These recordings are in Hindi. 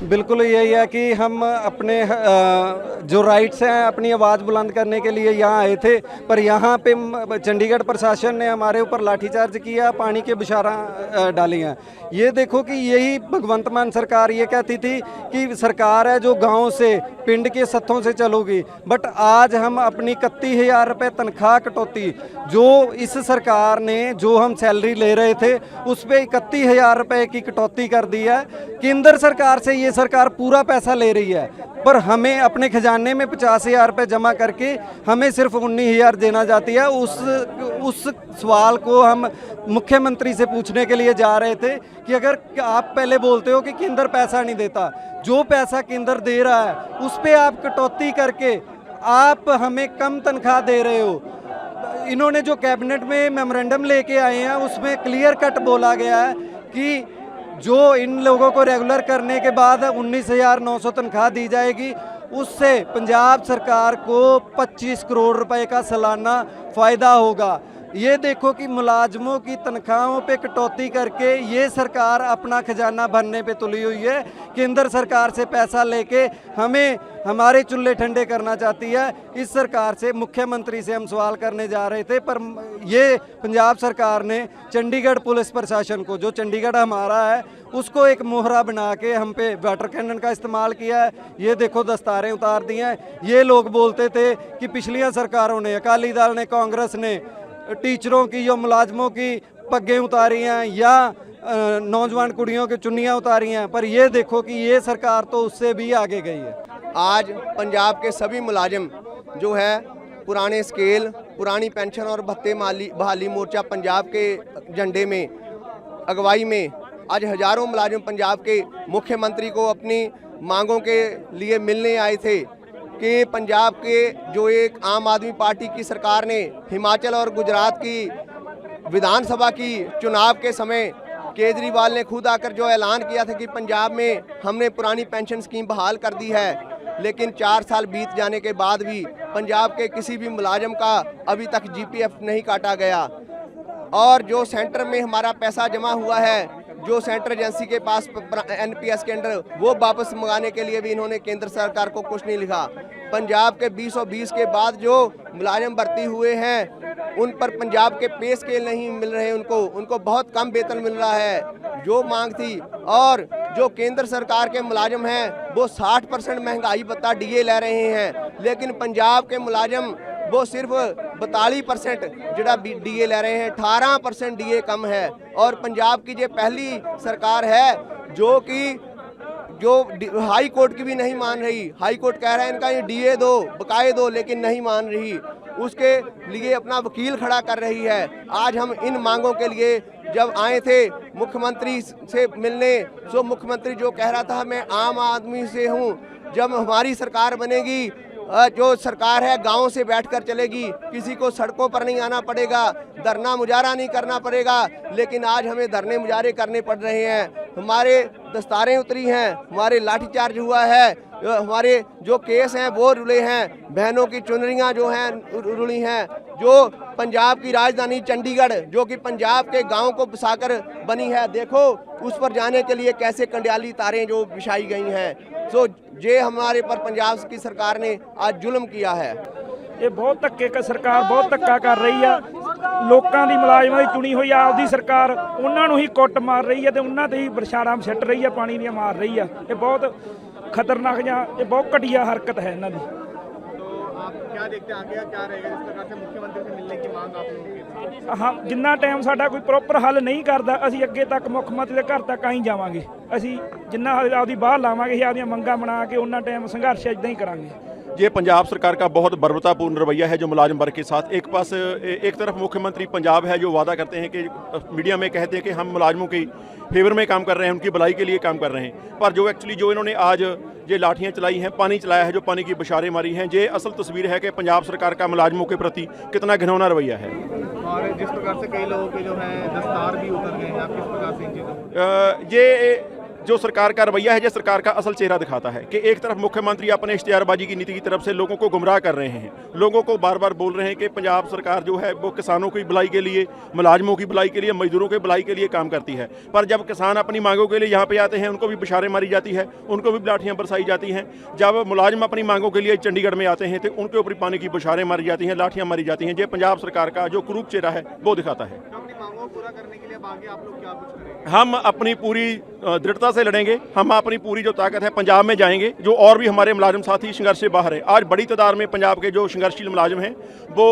बिल्कुल यही है कि हम अपने जो राइट्स हैं अपनी आवाज़ बुलंद करने के लिए यहाँ आए थे, पर यहाँ पे चंडीगढ़ प्रशासन ने हमारे ऊपर लाठीचार्ज किया, पानी के बौछारें डाली हैं। ये देखो कि यही भगवंत मान सरकार ये कहती थी कि सरकार है जो गाँव से पिंड के सत्थों से चलोगी, बट आज हम अपनी 31,000 रुपये तनख्वाह कटौती जो इस सरकार ने जो हम सैलरी ले रहे थे उस पर 31,000 रुपये की कटौती कर दी है। केंद्र सरकार से ये सरकार पूरा पैसा ले रही है, पर हमें अपने खजाने में 50,000 रुपये जमा करके हमें सिर्फ 19,000 देना जाती है। उस सवाल को हम मुख्यमंत्री से पूछने के लिए जा रहे थे कि अगर आप पहले बोलते हो कि केंद्र पैसा नहीं देता, जो पैसा केंद्र दे रहा है उस पर आप कटौती करके आप हमें कम तनख्वाह दे रहे हो। इन्होंने जो कैबिनेट में मेमोरेंडम लेके आए हैं उसमें क्लियर कट बोला गया है कि जो इन लोगों को रेगुलर करने के बाद 19,900 तनख्वाह दी जाएगी, उससे पंजाब सरकार को 25 करोड़ रुपए का सालाना फ़ायदा होगा। ये देखो कि मुलाजमों की तनख्वाहों पे कटौती करके ये सरकार अपना खजाना भरने पे तुली हुई है। केंद्र सरकार से पैसा लेके हमें हमारे चूल्हे ठंडे करना चाहती है। इस सरकार से मुख्यमंत्री से हम सवाल करने जा रहे थे, पर ये पंजाब सरकार ने चंडीगढ़ पुलिस प्रशासन को, जो चंडीगढ़ हमारा है, उसको एक मोहरा बना के हम पे वाटर कैनन का इस्तेमाल किया है। ये देखो दस्तारें उतार दी हैं। ये लोग बोलते थे कि पिछलियां सरकारों ने, अकाली दल ने, कांग्रेस ने टीचरों की या मुलाजमों की पग्गें उतारी हैं या नौजवान कुड़ियों की चुन्नियाँ उतारी हैं, पर ये देखो कि ये सरकार तो उससे भी आगे गई है। आज पंजाब के सभी मुलाजिम जो है पुराने स्केल, पुरानी पेंशन और भत्ते बहाली मोर्चा पंजाब के झंडे में अगवाई में आज हज़ारों मुलाजिम पंजाब के मुख्यमंत्री को अपनी मांगों के लिए मिलने आए थे कि पंजाब के जो एक आम आदमी पार्टी की सरकार ने हिमाचल और गुजरात की विधानसभा की चुनाव के समय केजरीवाल ने खुद आकर जो ऐलान किया था कि पंजाब में हमने पुरानी पेंशन स्कीम बहाल कर दी है, लेकिन 4 साल बीत जाने के बाद भी पंजाब के किसी भी मुलाजिम का अभी तक जीपीएफ नहीं काटा गया। और जो सेंटर में हमारा पैसा जमा हुआ है, जो सेंटर एजेंसी के पास एनपीएस के अंडर, वो वापस मंगाने के लिए भी इन्होंने केंद्र सरकार को कुछ नहीं लिखा। पंजाब के 2020 के बाद जो मुलाजिम भर्ती हुए हैं उन पर पंजाब के पे स्केल नहीं मिल रहे, उनको बहुत कम वेतन मिल रहा है जो मांग थी। और जो केंद्र सरकार के मुलाजिम हैं वो 60% महंगाई भत्ता डीए ले रहे हैं, लेकिन पंजाब के मुलाजिम वो सिर्फ 42% जड़ा डीए ले रहे हैं, 18% डीए कम है। और पंजाब की जो पहली सरकार है जो हाई कोर्ट की भी नहीं मान रही, हाई कोर्ट कह रहा है इनका ये डीए दो, बकाए दो, लेकिन नहीं मान रही, उसके लिए अपना वकील खड़ा कर रही है। आज हम इन मांगों के लिए जब आए थे मुख्यमंत्री से मिलने, तो मुख्यमंत्री जो कह रहा था मैं आम आदमी से हूँ, जब हमारी सरकार बनेगी जो सरकार है गांव से बैठकर चलेगी, किसी को सड़कों पर नहीं आना पड़ेगा, धरना मुजाहरा नहीं करना पड़ेगा। लेकिन आज हमें धरने मुजाहरे करने पड़ रहे हैं, हमारे दस्तारें उतरी हैं, हमारे लाठीचार्ज हुआ है, हमारे जो केस हैं वो रुले हैं, बहनों की चुनरियां जो हैं रुली हैं। जो पंजाब की राजधानी चंडीगढ़ जो कि पंजाब के गाँव को बसाकर बनी है, देखो उस पर जाने के लिए कैसे कंडियाली तारें जो बिछाई गई हैं। तो ये हमारे पर पंजाब की सरकार ने आज जुल्म किया है। ये बहुत धक्के का सरकार बहुत धक्का कर रही है, लोगों की मुलाजमां की चुनी हुई आपदी सरकार उन्होंने ही कुट मार रही है, तो उन्होंने ही बरछाड़ा सिट रही है, पानी दी मार रही है। ये बहुत खतरनाक या ये बहुत घटिया हरकत है इन्हों की। आप क्या देखते हैं आगे क्या रहेगा जिस प्रकार से मुख्यमंत्री से मिलने की मांग आप लोगों की? हाँ, जिन्ना टाइम साडा कोई प्रॉपर हल नहीं करता असीं अगे तक मुख्यमंत्री के घर तक आई जावांगे। असीं जिन्ना आपदी बाहर लावांगे, आपदियां मंगां बना के उन्ना टाइम संघर्ष इदां ही करांगे। ये पंजाब सरकार का बहुत बर्बरतापूर्ण रवैया है जो मुलाजिम वर्ग के साथ। एक तरफ मुख्यमंत्री पंजाब है जो वादा करते हैं कि मीडिया में कहते हैं कि हम मुलाजिमों की फेवर में काम कर रहे हैं, उनकी भलाई के लिए काम कर रहे हैं, पर जो एक्चुअली जो इन्होंने आज ये लाठियाँ चलाई हैं, पानी चलाया है, जो पानी की बौछारें मारी हैं, ये असल तस्वीर है कि पंजाब सरकार का मुलाजिमों के प्रति कितना घिनौना रवैया है। और जिस प्रकार से कई लोगों के जो है दस्तार भी उतर गए हैं, आप किस प्रकार से इन चीज़ों ये जो सरकार का रवैया है, जो सरकार का असल चेहरा दिखाता है कि एक तरफ मुख्यमंत्री अपने इश्तिहारबाजी की नीति की तरफ से लोगों को गुमराह कर रहे हैं, लोगों को बार बार बोल रहे हैं कि पंजाब सरकार जो है वो किसानों की भलाई के लिए, मुलाजमों की भलाई के लिए, मजदूरों की भलाई के लिए काम करती है। पर जब किसान अपनी मांगों के लिए यहाँ पे आते हैं, उनको भी बशारें मारी जाती है, उनको भी लाठियाँ बरसाई जाती हैं। जब मुलाजिम अपनी मांगों के लिए चंडीगढ़ में आते हैं तो उनके ऊपर पानी की बशारें मारी जाती हैं, लाठियाँ मारी जाती हैं। ये पंजाब सरकार का जो क्रूप चेहरा है वो दिखाता है। अपनी मांगों को पूरा करने के लिए अब आगे आप लोग क्या कुछ करेंगे? हम अपनी पूरी दृढ़ता से लड़ेंगे, हम अपनी पूरी जो ताकत है पंजाब में जाएंगे। जो और भी हमारे मुलाजिम साथी संघर्ष से बाहर है, आज बड़ी तादाद में पंजाब के जो संघर्षशील मुलाजिम हैं वो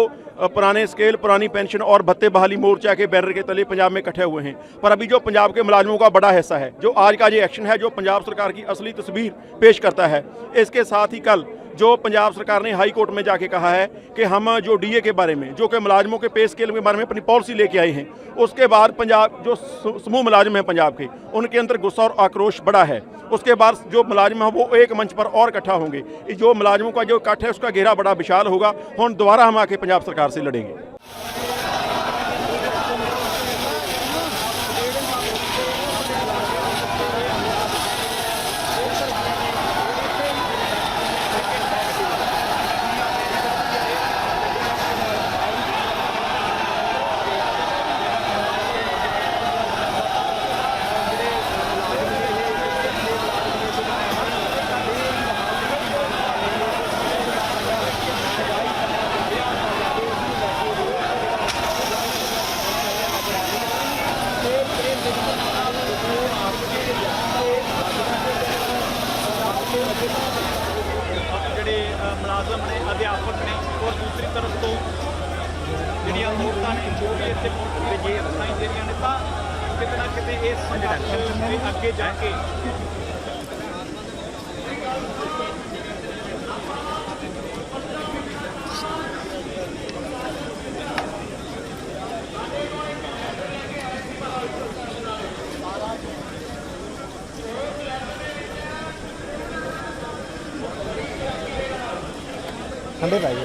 पुराने स्केल, पुरानी पेंशन और भत्ते बहाली मोर्चा के बैनर के तले पंजाब में इकट्ठे हुए हैं। पर अभी जो पंजाब के मुलाजिमों का बड़ा हिस्सा है, जो आज का ये एक्शन है, जो पंजाब सरकार की असली तस्वीर पेश करता है। इसके साथ ही कल जो पंजाब सरकार ने हाई कोर्ट में जाके कहा है कि हम जो डीए के बारे में, जो कि मुलाजिमों के पे स्केल के बारे में अपनी पॉलिसी लेके आए हैं, उसके बाद पंजाब जो समूह मुलाजिम हैं पंजाब के, उनके अंदर गुस्सा और आक्रोश बड़ा है। उसके बाद जो मुलाजिम हैं वो एक मंच पर और इकट्ठा होंगे। जो मुलाजिमों का जो इकट्ठ है उसका घेरा बड़ा विशाल होगा। हम दोबारा हम आके पंजाब सरकार से लड़ेंगे। ਜਿਹੜੇ ਮੁਲਾਜ਼ਮ ਨੇ, ਅਧਿਆਪਕ ਨੇ, ਔਰ ਦੂਸਰੀ ਤਰਫ ਤੋਂ ਜਿਹੜੀਆਂ ਔਰਤਾਂ ਨੇ ਜੋ ਵੀ ਇੱਥੇ ਪਹੁੰਚ ਕੇ ਜੇ ਸੁਣਾਈ ਦੇ ਰਹੀਆਂ ਨੇ, ਤਾਂ ਕਿਤੇ ਨਾ ਕਿਤੇ ਇਹ ਸੰਘਰਸ਼ ਦੇ ਅੱਗੇ ਜਾ ਕੇ ठंडे पाइए।